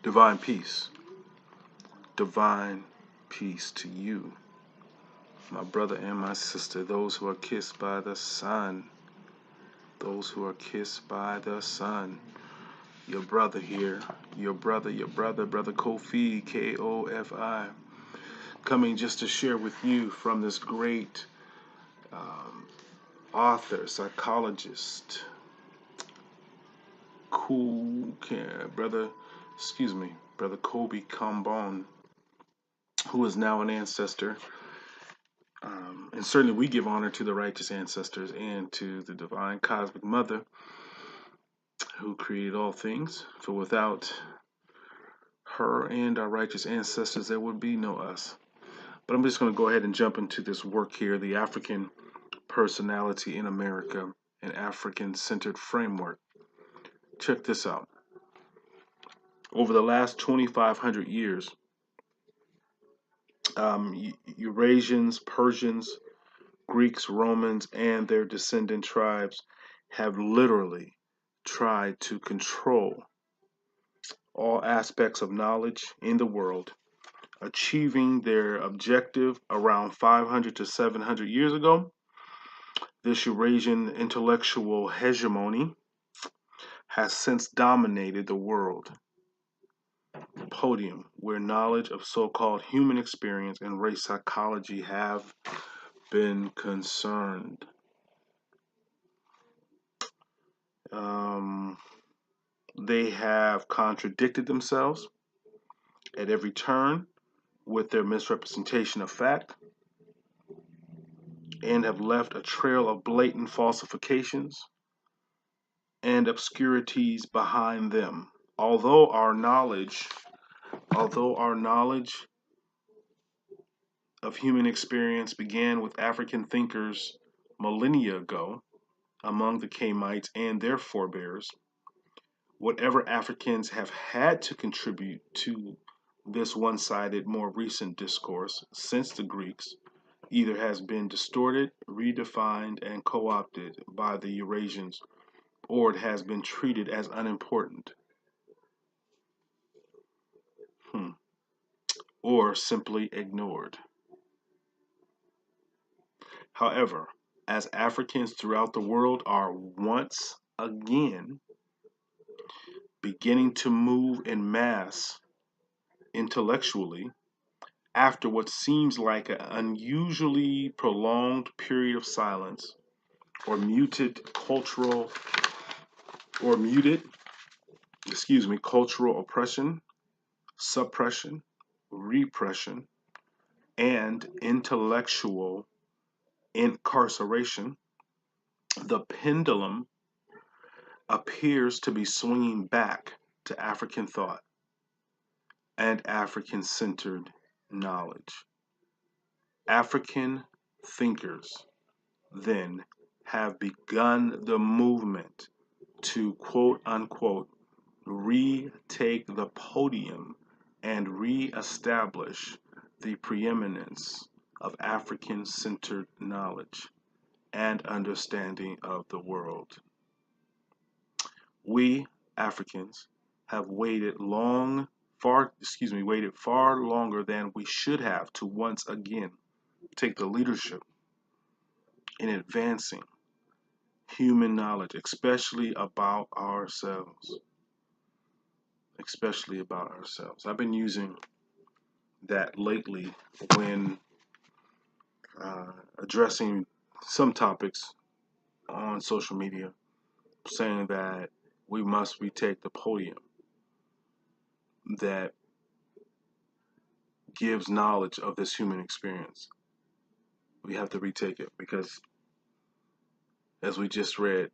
Divine peace. Divine peace to you, my brother and my sister, those who are kissed by the sun. Those who are kissed by the sun. Your brother here. Brother Kofi, Kofi. Coming just to share with you from this great author, psychologist, brother, brother Kobe Kambon, who is now an ancestor. And certainly we give honor to the righteous ancestors and to the divine cosmic mother who created all things. For without her and our righteous ancestors, there would be no us. But I'm just going to go ahead and jump into this work here, The African Personality in America, an African-centered framework. Check this out. Over the last 2,500 years, Eurasians, Persians, Greeks, Romans, and their descendant tribes have literally tried to control all aspects of knowledge in the world, achieving their objective around 500 to 700 years ago. This Eurasian intellectual hegemony has since dominated the world podium where knowledge of so-called human experience and race psychology have been concerned. They have contradicted themselves at every turn with their misrepresentation of fact and have left a trail of blatant falsifications and obscurities behind them. Although our knowledge of human experience began with African thinkers millennia ago among the Kamites and their forebears, whatever Africans have had to contribute to this one-sided, more recent discourse since the Greeks either has been distorted, redefined, and co-opted by the Eurasians, or it has been treated as unimportant, or simply ignored. However, as Africans throughout the world are once again beginning to move in mass intellectually, after what seems like an unusually prolonged period of silence or muted, cultural oppression, suppression, repression, and intellectual incarceration, the pendulum appears to be swinging back to African thought and African-centered knowledge. African thinkers then have begun the movement to quote unquote retake the podium and re-establish the preeminence of African-centered knowledge and understanding of the world. We Africans have waited far longer than we should have to once again take the leadership in advancing human knowledge, especially about ourselves. I've been using that lately when addressing some topics on social media, saying that we must retake the podium that gives knowledge of this human experience. We have to retake it because, as we just read,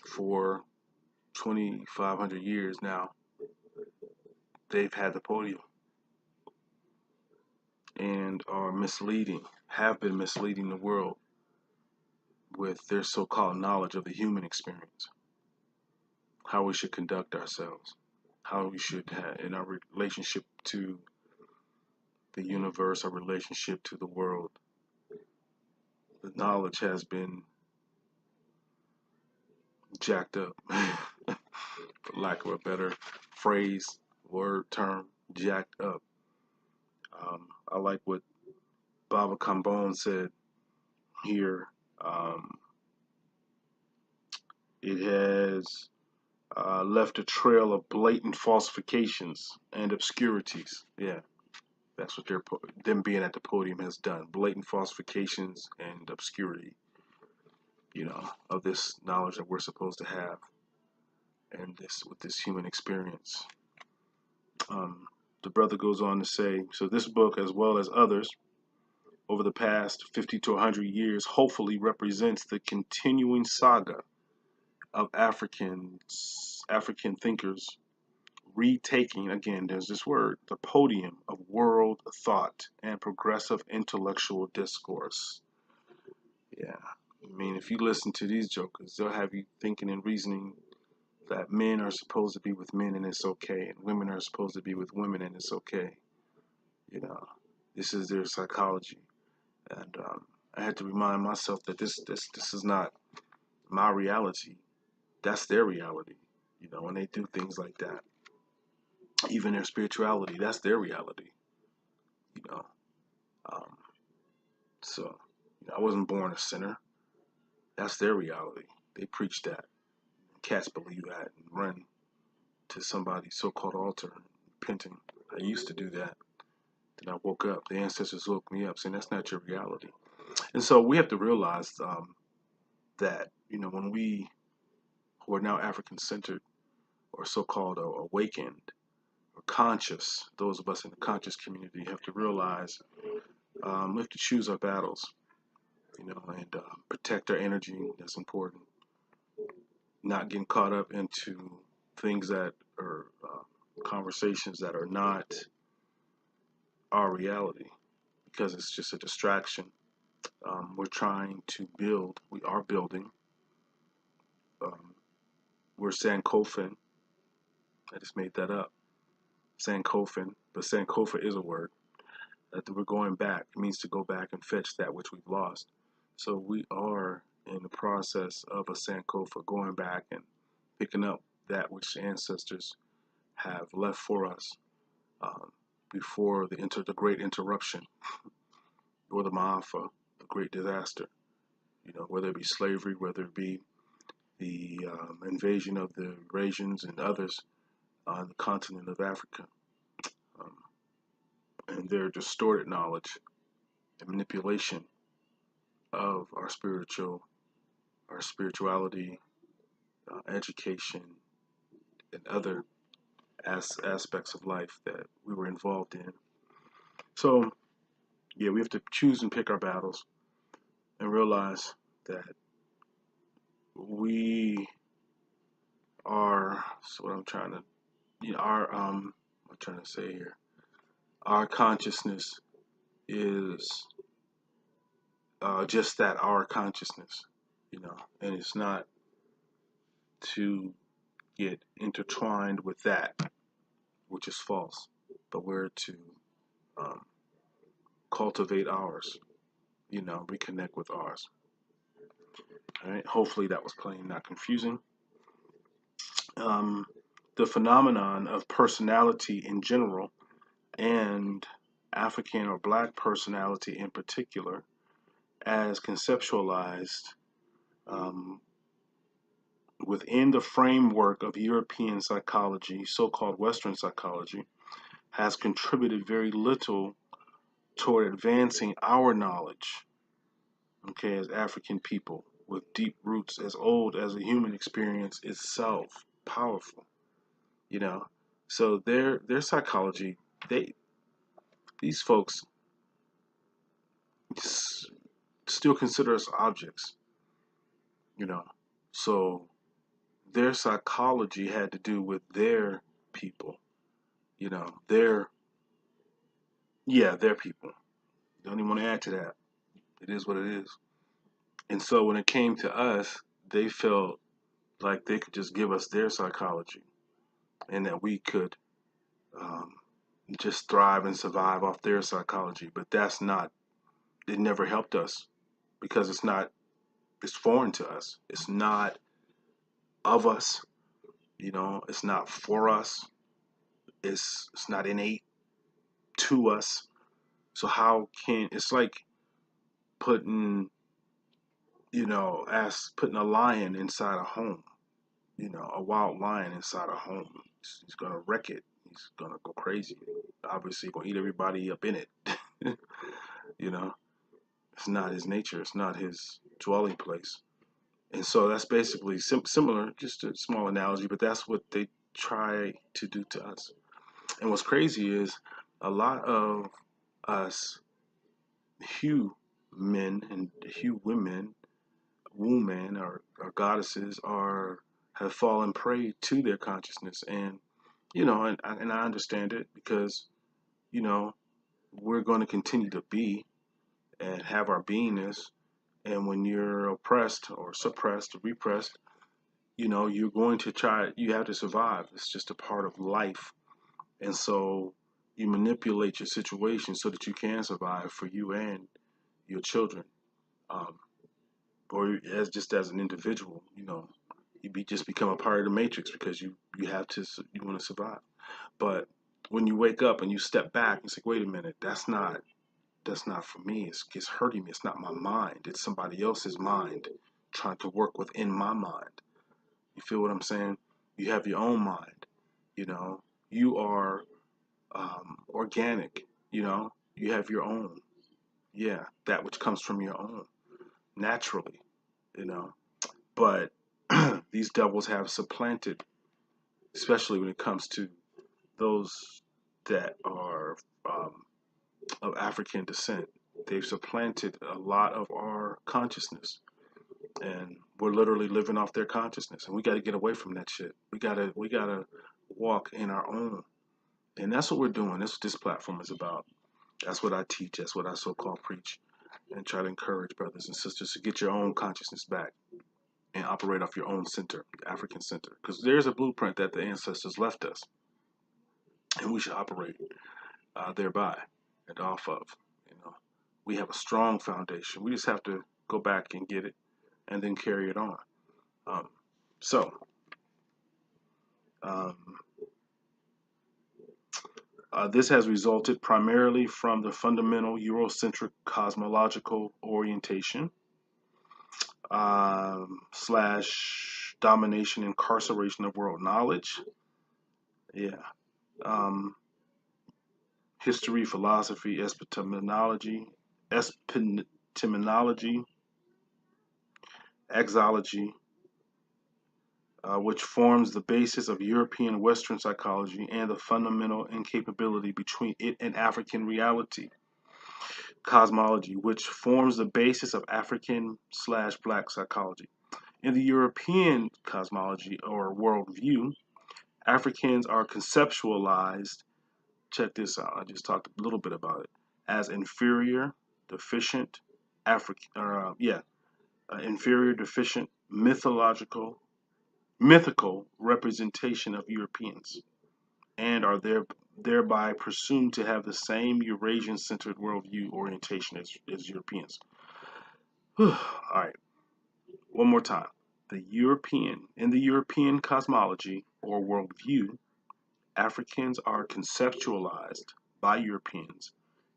for 2,500 years now, they've had the podium and have been misleading the world with their so-called knowledge of the human experience, how we should conduct ourselves, how we should have in our relationship to the universe, our relationship to the world. The knowledge has been jacked up, for lack of a better phrase. word term, jacked up. I like what Baba Kambon said here. Um, it has left a trail of blatant falsifications and obscurities. Yeah, that's what them being at the podium has done. Blatant falsifications and obscurity, of this knowledge that we're supposed to have, and this with this human experience. Um, the brother goes on to say, so this book, as well as others over the past 50 to 100 years, hopefully represents the continuing saga of African thinkers retaking, again, there's this word, the podium of world thought and progressive intellectual discourse. Yeah, I mean, if you listen to these jokers, they'll have you thinking and reasoning that men are supposed to be with men and it's okay, and women are supposed to be with women and it's okay. You know, this is their psychology, and I had to remind myself that this is not my reality. That's their reality. When they do things like that, even their spirituality, that's their reality. You know, um, so I wasn't born a sinner. That's their reality. They preach that. Cats believe that and run to somebody's so-called altar repenting. I used to do that. Then I woke up. The ancestors woke me up, saying that's not your reality. And so we have to realize that when we who are now African-centered or so-called awakened or conscious, those of us in the conscious community have to realize we have to choose our battles, and protect our energy. That's important. Not getting caught up into things that are conversations that are not our reality because it's just a distraction. We're trying to build. We are building. Um, we're Sankofa. I just made that up. Sankofa, but Sankofa is a word. That we're going back. It means to go back and fetch that which we've lost. So we are in the process of a Sankofa, going back and picking up that which the ancestors have left for us um, before the great interruption or the Ma'afa, the great disaster. Whether it be slavery, whether it be the invasion of the Eurasians and others on the continent of Africa, um, and their distorted knowledge and manipulation of our spirituality, education, and other aspects of life that we were involved in. So, yeah, we have to choose and pick our battles and realize that we are. So, what I'm trying to, I'm trying to say here, our consciousness is just that, our consciousness, and it's not to get intertwined with that which is false, but we're to um, cultivate ours, reconnect with ours. All right. Hopefully that was plain, not confusing. Um, the phenomenon of personality in general and African or Black personality in particular, as conceptualized um, within the framework of European psychology, so-called Western psychology, has contributed very little toward advancing our knowledge, okay, as African people with deep roots as old as the human experience itself, powerful, you know. So their psychology, these folks still consider us objects, you know. So their psychology had to do with their people, their people. Don't even want to add to that. It is what it is. And so when it came to us, they felt like they could just give us their psychology and that we could um, just thrive and survive off their psychology. But that's not, it never helped us because it's foreign to us. It's not of us, it's not for us. It's not innate to us. So how can it's like putting putting a lion inside a home, a wild lion inside a home. He's gonna wreck it. He's gonna go crazy. Obviously, gonna eat everybody up in it. you know, it's not his nature. It's not his dwelling place. And so that's basically similar, just a small analogy, but that's what they try to do to us. And what's crazy is a lot of us Hugh men and Hugh women or goddesses are have fallen prey to their consciousness, and I understand it because you know we're going to continue to be and have our beingness, and when you're oppressed or suppressed or repressed, you're going to try. You have to survive. It's just a part of life, and so you manipulate your situation so that you can survive for you and your children. Um, or as an individual, just become a part of the matrix because you have to you want to survive. But when you wake up and you step back, it's like, wait a minute, that's not for me. It's hurting me. It's not my mind. It's somebody else's mind trying to work within my mind. You feel what I'm saying? You have your own mind. You know, you are organic. You have your own. Yeah, that which comes from your own naturally. You know, but these devils have supplanted, especially when it comes to those that are of African descent. They've supplanted a lot of our consciousness, and we're literally living off their consciousness. And we got to get away from that shit. We gotta walk in our own, and that's what we're doing. That's what this platform is about. That's what I teach. That's what I so-called preach, and try to encourage brothers and sisters to get your own consciousness back and operate off your own center, the African center, because there's a blueprint that the ancestors left us, and we should operate thereby and off of. You know, we have a strong foundation. We just have to go back and get it, and then carry it on. Um, so, um, this has resulted primarily from the fundamental Eurocentric cosmological orientation slash domination, incarceration of world knowledge. Yeah. Um, history, philosophy, epistemology, exology, which forms the basis of European Western psychology and the fundamental incapability between it and African reality. Cosmology, which forms the basis of African slash Black psychology. In the European cosmology or worldview, Africans are conceptualized, check this out, I just talked a little bit about it, as inferior, deficient, inferior, deficient, mythical representation of Europeans, and are thereby presumed to have the same Eurasian-centered worldview orientation as Europeans. All right, one more time. In the European cosmology or worldview, Africans are conceptualized by Europeans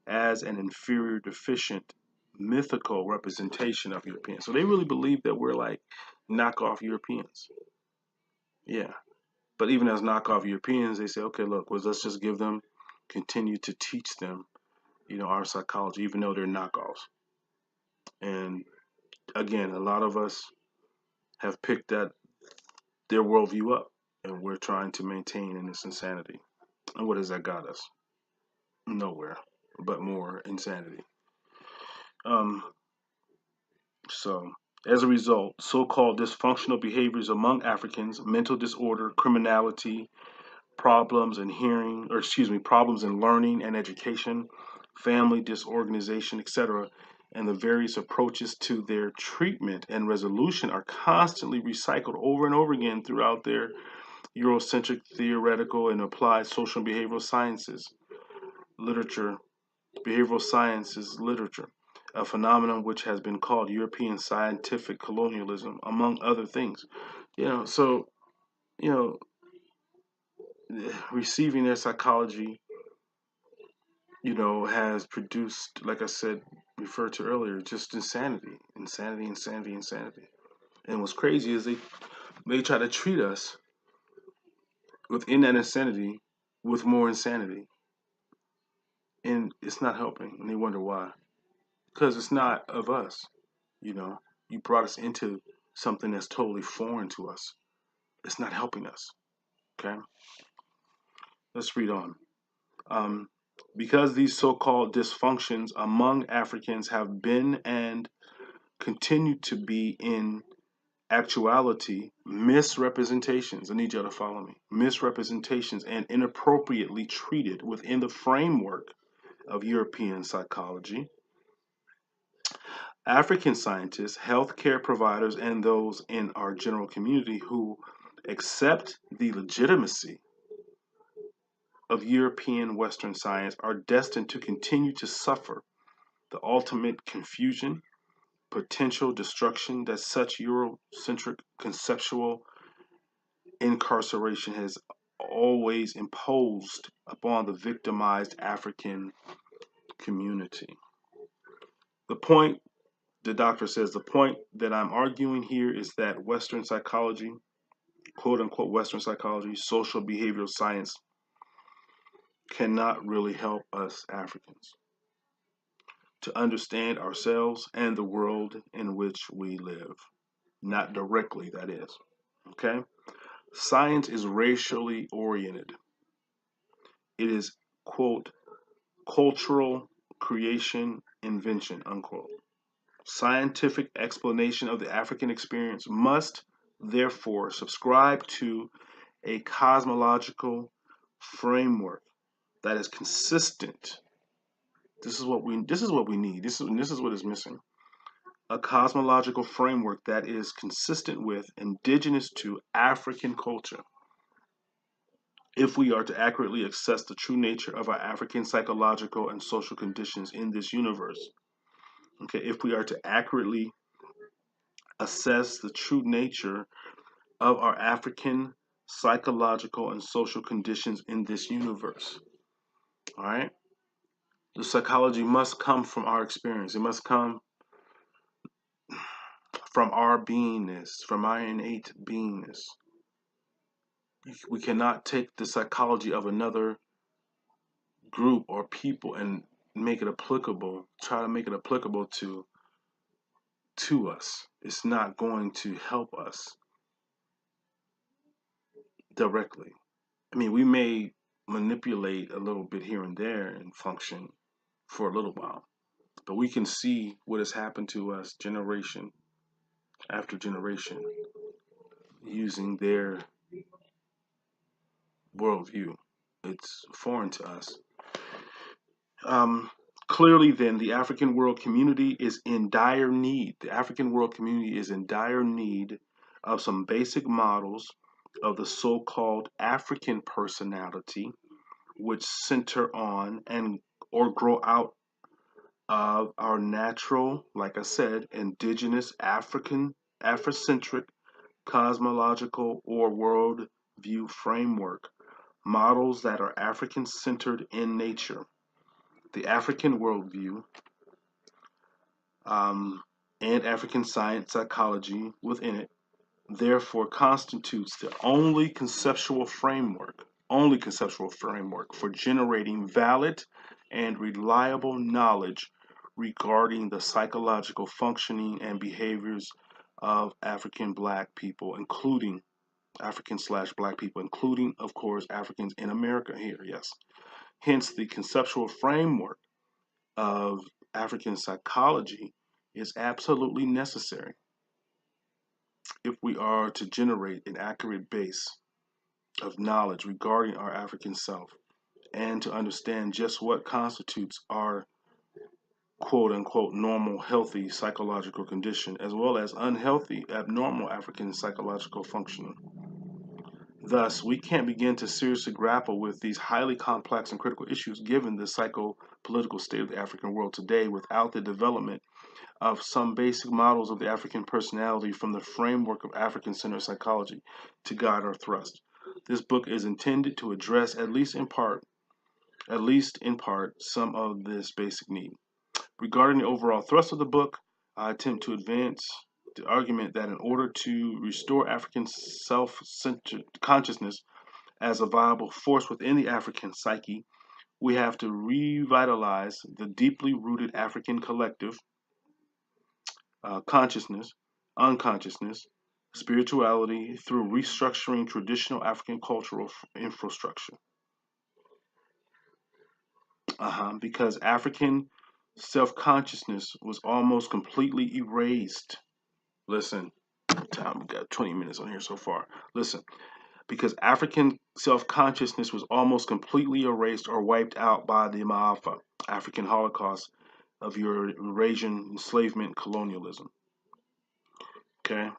as an inferior, deficient, mythical representation of Europeans. So they really believe that we're like knockoff Europeans. Yeah. But even as knockoff Europeans, they say, okay, look, well, let's just continue to teach them, our psychology, even though they're knockoffs. And again, a lot of us have picked their worldview up, and we're trying to maintain in this insanity. And what has that got us? Nowhere, but more insanity. Um, so, as a result, so-called dysfunctional behaviors among Africans, mental disorder, criminality, problems in learning and education, family disorganization, etc., and the various approaches to their treatment and resolution are constantly recycled over and over again throughout their Eurocentric theoretical and applied social and behavioral sciences literature, a phenomenon which has been called European scientific colonialism, among other things. So, you know, receiving their psychology, has produced, like I said, referred to earlier, just insanity, insanity, insanity, insanity. And what's crazy is they try to treat us within that insanity with more insanity, and it's not helping. And they wonder why, because it's not of us. You know, you brought us into something that's totally foreign to us. It's not helping us. Okay, let's read on. Um, because these so-called dysfunctions among Africans have been and continue to be in actuality misrepresentations. I need y'all to follow me. Misrepresentations and inappropriately treated within the framework of European psychology. African scientists, healthcare providers, and those in our general community who accept the legitimacy of European Western science are destined to continue to suffer the ultimate confusion, potential destruction that such Eurocentric conceptual incarceration has always imposed upon the victimized African community. The point, the doctor says, the point that I'm arguing here is that Western psychology, quote unquote Western psychology, social behavioral science, cannot really help us Africans to understand ourselves and the world in which we live. Not directly, that is. Okay? Science is racially oriented. It is, quote, cultural creation invention, unquote. Scientific explanation of the African experience must therefore subscribe to a cosmological framework that is consistent. This is what we need. This is what is missing. A cosmological framework that is consistent with, indigenous to African culture. If we are to accurately assess the true nature of our African psychological and social conditions in this universe. Okay, if we are to accurately assess the true nature of our African psychological and social conditions in this universe. All right? The psychology must come from our experience. It must come from our beingness, from our innate beingness. We cannot take the psychology of another group or people and make it applicable, try to make it applicable to us. It's not going to help us directly. I mean, we may manipulate a little bit here and there and function for a little while, but we can see what has happened to us generation after generation using their worldview. It's foreign to us. Um, Clearly, then, the African world community is in dire need. The African world community is in dire need of some basic models of the so called African personality, which center on and or grow out of our natural, like I said, indigenous African, Afrocentric, cosmological, or world view framework, models that are African centered in nature. The African worldview and African science psychology within it, therefore, constitutes the only conceptual framework for generating valid and reliable knowledge regarding the psychological functioning and behaviors of African black people, including African/black people, including, of course, Africans in America here, yes. Hence, the conceptual framework of African psychology is absolutely necessary if we are to generate an accurate base of knowledge regarding our African self and to understand just what constitutes our quote unquote normal, healthy psychological condition, as well as unhealthy, abnormal African psychological functioning. Thus, we can't begin to seriously grapple with these highly complex and critical issues given the psycho-political state of the African world today without the development of some basic models of the African personality from the framework of African-centered psychology to guide our thrust. This book is intended to address, at least in part, some of this basic need. Regarding the overall thrust of the book, I attempt to advance the argument that in order to restore African self-centered consciousness as a viable force within the African psyche, we have to revitalize the deeply rooted African collective consciousness, unconsciousness, spirituality through restructuring traditional African cultural infrastructure. Because African self consciousness was almost completely erased. Listen, time, we got 20 minutes on here so far. Listen, because African self consciousness was almost completely erased or wiped out by the Ma'afa, African Holocaust of Eurasian enslavement colonialism. Okay?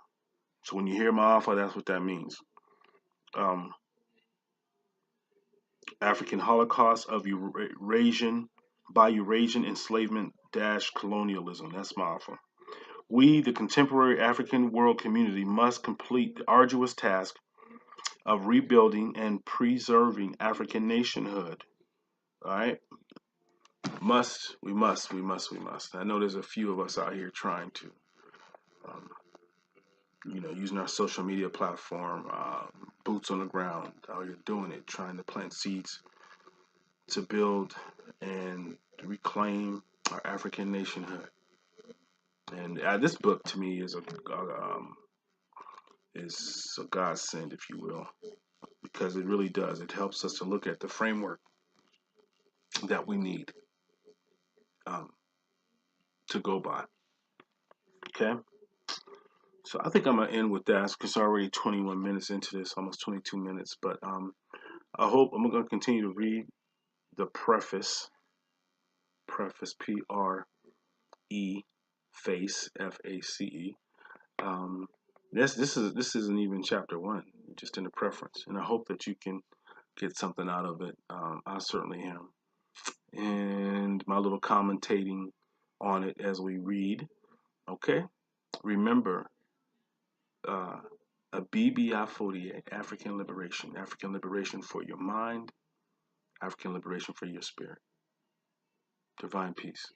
So when you hear Ma'afa, that's what that means. African Holocaust of Eurasian enslavement dash colonialism. That's Ma'afa. We, the contemporary African world community, must complete the arduous task of rebuilding and preserving African nationhood. All right? We must. I know there's a few of us out here trying to, using our social media platform, boots on the ground, out here doing it, trying to plant seeds to build and reclaim our African nationhood. And this book to me is a godsend, if you will, because it really does. It helps us to look at the framework that we need to go by. Okay, so I think I'm gonna end with that because it's already 21 minutes into this, almost 22 minutes. But I hope I'm gonna continue to read the preface, P-R-E, face, F-A-C-E. This isn't even chapter 1, just in the preference, and I hope that you can get something out of it. I certainly am, and my little commentating on it as we read. Okay, remember, a BBI 48, African liberation for your mind, African liberation for your spirit. Divine peace.